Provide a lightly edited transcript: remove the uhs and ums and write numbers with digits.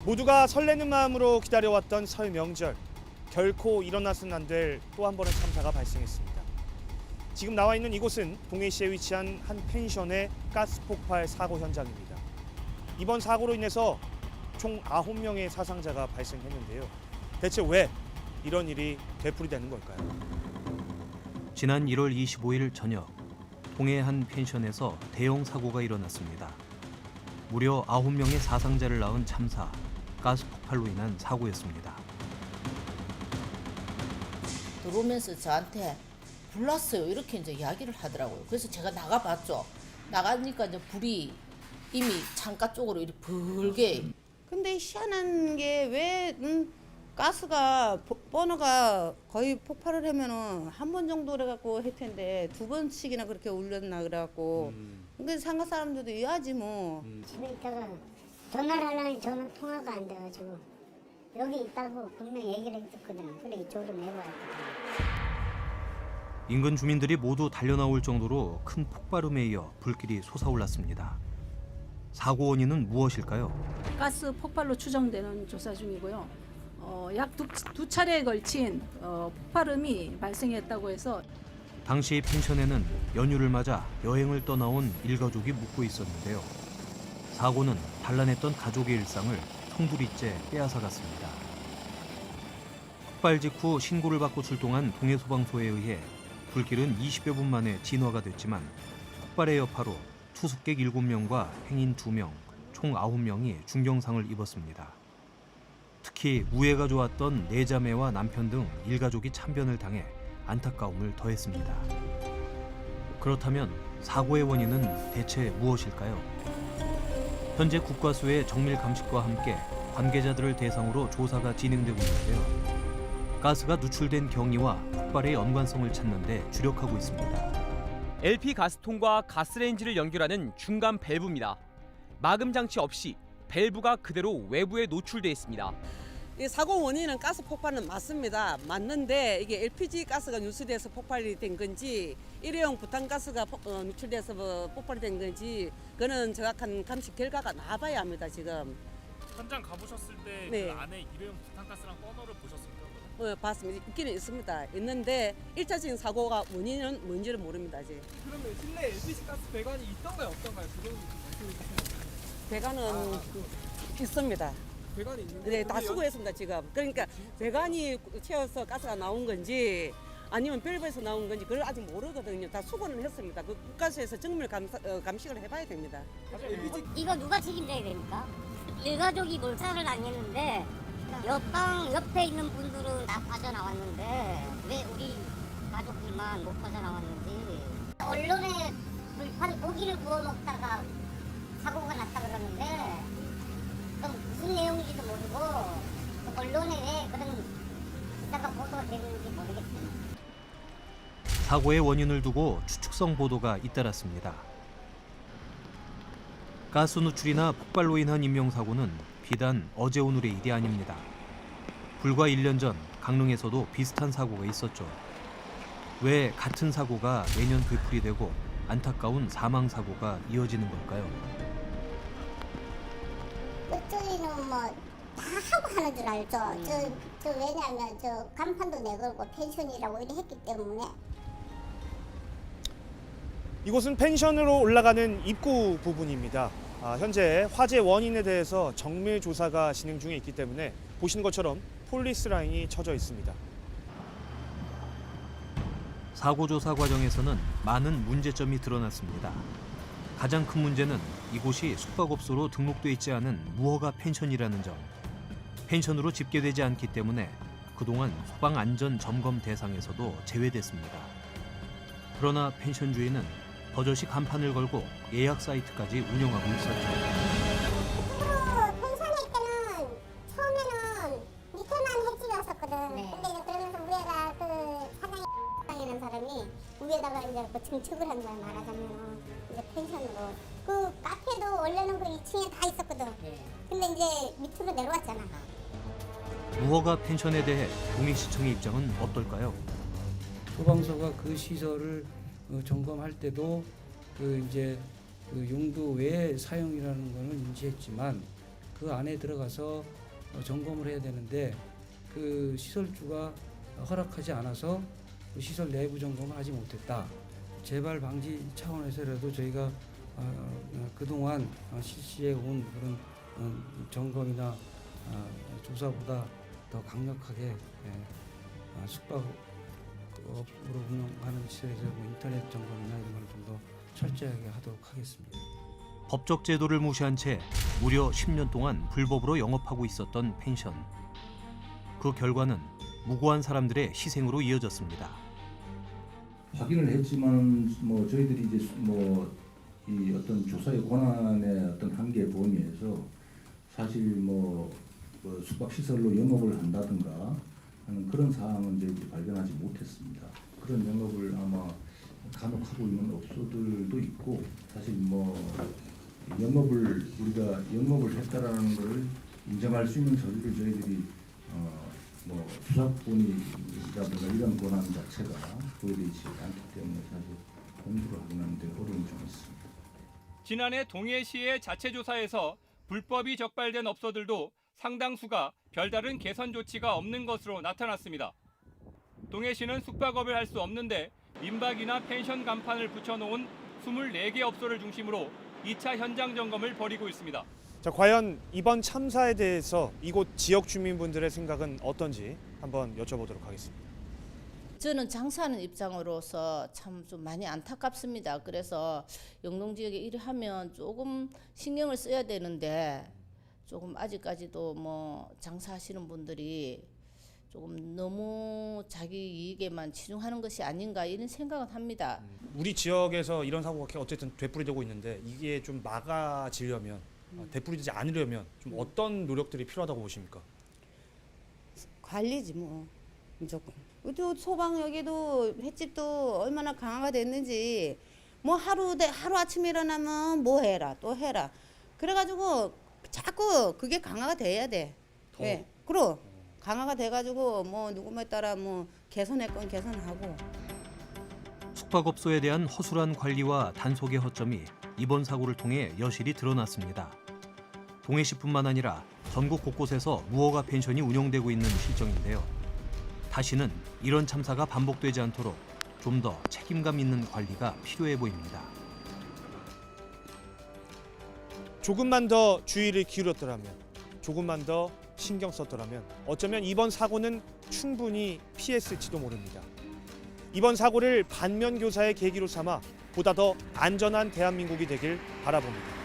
모두가 설레는 마음으로 기다려왔던 설 명절. 결코 일어나서는 안 될 또 한 번의 참사가 발생했습니다. 지금 나와 있는 이곳은 동해시에 위치한 한 펜션의 가스 폭발 사고 현장입니다. 이번 사고로 인해서 총 9명의 사상자가 발생했는데요. 대체 왜 이런 일이 되풀이되는 걸까요? 지난 1월 25일 저녁 동해 한 펜션에서 대형 사고가 일어났습니다. 무려 9명의 사상자를 낳은 참사, 가스 폭발로 인한 사고였습니다. 들어오면서 저한테 불났어요. 이렇게 이제 이야기를 하더라고요. 그래서 제가 나가봤죠. 나가니까 이제 불이 이미 창가 쪽으로 이렇게 붉게. 근데 희한한 게 왜 가스가 버너가 거의 폭발을 하면은 한 번 정도 그래갖고 할 텐데 2번씩이나 그렇게 울렸나 그래갖고. 근데 상가 사람들도 이해하지 뭐. 집에 있다가 전화를 하려니 전화 통화가 안 돼가지고 여기 있다고 분명히 얘기를 했었거든. 그래 이쪽으로 내려왔거든. 인근 주민들이 모두 달려나올 정도로 큰 폭발음에 이어 불길이 솟아올랐습니다. 사고 원인은 무엇일까요? 가스 폭발로 추정되는 조사 중이고요. 약 두 차례에 걸친 폭발음이 발생했다고 해서 당시 펜션에는 연휴를 맞아 여행을 떠나온 일가족이 묵고 있었는데요. 사고는 단란했던 가족의 일상을 송두리째 빼앗아갔습니다. 폭발 직후 신고를 받고 출동한 동해소방서에 의해 불길은 20여 분 만에 진화가 됐지만 폭발의 여파로 투숙객 7명과 행인 2명, 총 9명이 중경상을 입었습니다. 특히 우애가 좋았던 4자매와 남편 등 일가족이 참변을 당해 안타까움을 더했습니다. 그렇다면 사고의 원인은 대체 무엇일까요? 현재 국과수의 정밀 감식과 함께 관계자들을 대상으로 조사가 진행되고 있는데요. 가스가 누출된 경위와 폭발의 연관성을 찾는 데 주력하고 있습니다. LP 가스통과 가스레인지를 연결하는 중간 밸브입니다. 마금 장치 없이 밸브가 그대로 외부에 노출돼 있습니다. 이 사고 원인은 가스 폭발은 맞습니다. 맞는데 이게 LPG 가스가 누출돼서 폭발이 된 건지 일회용 부탄가스가 누출돼서 폭발이 된 건지 그거는 정확한 감식 결과가 나와봐야 합니다. 지금. 현장 가보셨을 때 네. 그 안에 일회용 부탄가스랑 버너를 보셨습니까? 봤습니다. 있기는 있습니다. 있는데 1차적인 사고가 원인은 뭔지를 모릅니다. 아직. 그러면 실내 LPG 가스 배관이 있던가요, 없던가요? 그건 배관은 있습니다. 배관이 있는데 네, 다 수거했습니다. 지금. 그러니까 배관이 채워서 가스가 나온 건지 아니면 밸브에서 나온 건지 그걸 아직 모르거든요. 다 수거는 했습니다. 그 국가수에서 정밀 감식을 해봐야 됩니다. 이거 누가 책임져야 됩니까? 일가족이 몰살을 당했는데 옆방 옆에 있는 분들은 다 빠져나왔는데 왜 우리 가족들만 못 빠져나왔는지. 언론에 불판 고기를 구워 먹다가 사고가 났다 그러는데 그럼 무슨 내용인지도 모르고 언론에 왜 그런 기사가 보도가 되는지 모르겠습니다. 사고의 원인을 두고 추측성 보도가 잇따랐습니다. 가스 누출이나 폭발로 인한 인명사고는 비단 어제 오늘의 일이 아닙니다. 불과 1년 전 강릉에서도 비슷한 사고가 있었죠. 왜 같은 사고가 매년 되풀이되고 안타까운 사망사고가 이어지는 걸까요? 저희는 뭐 다 하고 하는 줄 알죠. 저 왜냐하면 저 간판도 내걸고 펜션이라고 이렇게 했기 때문에. 이곳은 펜션으로 올라가는 입구 부분입니다. 현재 화재 원인에 대해서 정밀 조사가 진행 중에 있기 때문에 보시는 것처럼 폴리스 라인이 쳐져 있습니다. 사고 조사 과정에서는 많은 문제점이 드러났습니다. 가장 큰 문제는 이곳이 숙박업소로 등록돼 있지 않은 무허가 펜션이라는 점. 펜션으로 집계되지 않기 때문에 그동안 소방 안전 점검 대상에서도 제외됐습니다. 그러나 펜션 주인은 버젓이 간판을 걸고 예약 사이트까지 운영하고 있었죠. 펜션에 있을 때는 처음에는 밑에만 해집이었었거든. 근데 이제 그러면서 위에가 그 사장이라는 사람이 위에다가 이제 그 증축을 한 거야, 말하자면. 이제 펜션으로. 그 카페도 원래는 그 2층에 다 있었거든. 근데 이제 밑으로 내려왔잖아. 무허가 펜션에 대해 동해시청의 입장은 어떨까요? 소방서가 그 시설을 점검할 때도 그 이제 그 용도 외의 사용이라는 거는 인지했지만 그 안에 들어가서 점검을 해야 되는데 그 시설주가 허락하지 않아서 그 시설 내부 점검을 하지 못했다. 재발 방지 차원에서라도 저희가 그동안 실시해 온 그런 점검이나 조사보다 더 강력하게 숙박업으로 운영하는 시설에서 인터넷 점검이나 이런 걸 좀 더 철저하게 하도록 하겠습니다. 법적 제도를 무시한 채 무려 10년 동안 불법으로 영업하고 있었던 펜션. 그 결과는 무고한 사람들의 희생으로 이어졌습니다. 확인을 했지만 뭐 저희들이 이제 이 어떤 조사의 권한의 어떤 한계 범위에서 사실 숙박 시설로 영업을 한다든가 하는 그런 사항은 저희들이 발견하지 못했습니다. 그런 영업을 아마 간혹 하고 있는 업소들도 있고 사실 우리가 영업을 했다라는 걸 인정할 수 있는 서류를 저희들이 수사권이라든가 이런 권한 자체가 보여지지 않기 때문에 사실 공부를 하는 데 어려움이 좀 있습니다. 지난해 동해시의 자체 조사에서 불법이 적발된 업소들도 상당수가 별다른 개선 조치가 없는 것으로 나타났습니다. 동해시는 숙박업을 할 수 없는데 민박이나 펜션 간판을 붙여놓은 24개 업소를 중심으로 2차 현장 점검을 벌이고 있습니다. 자, 과연 이번 참사에 대해서 이곳 지역 주민분들의 생각은 어떤지 한번 여쭤보도록 하겠습니다. 저는 장사하는 입장으로서 참 좀 많이 안타깝습니다. 그래서 영동 지역에 일을 하면 조금 신경을 써야 되는데 조금 아직까지도 장사하시는 분들이 조금 너무 자기 이익에만 치중하는 것이 아닌가 이런 생각은 합니다. 우리 지역에서 이런 사고가 어쨌든 되풀이되고 있는데 이게 좀 막아지려면 되풀이되지 않으려면 좀 어떤 노력들이 필요하다고 보십니까? 관리지 무조건. 또 소방 여기도 횟집도 얼마나 강화가 됐는지 하루 아침에 일어나면 해라 또 해라. 그래가지고 자꾸 그게 강화가 돼야 돼. 네. 그럼 강화가 돼가지고 누구에 따라 개선할 건 개선하고. 숙박업소에 대한 허술한 관리와 단속의 허점이 이번 사고를 통해 여실히 드러났습니다. 동해시뿐만 아니라 전국 곳곳에서 무허가 펜션이 운영되고 있는 실정인데요. 다시는 이런 참사가 반복되지 않도록 좀 더 책임감 있는 관리가 필요해 보입니다. 조금만 더 주의를 기울였더라면, 조금만 더 신경 썼더라면 어쩌면 이번 사고는 충분히 피했을지도 모릅니다. 이번 사고를 반면교사의 계기로 삼아 보다 더 안전한 대한민국이 되길 바라봅니다.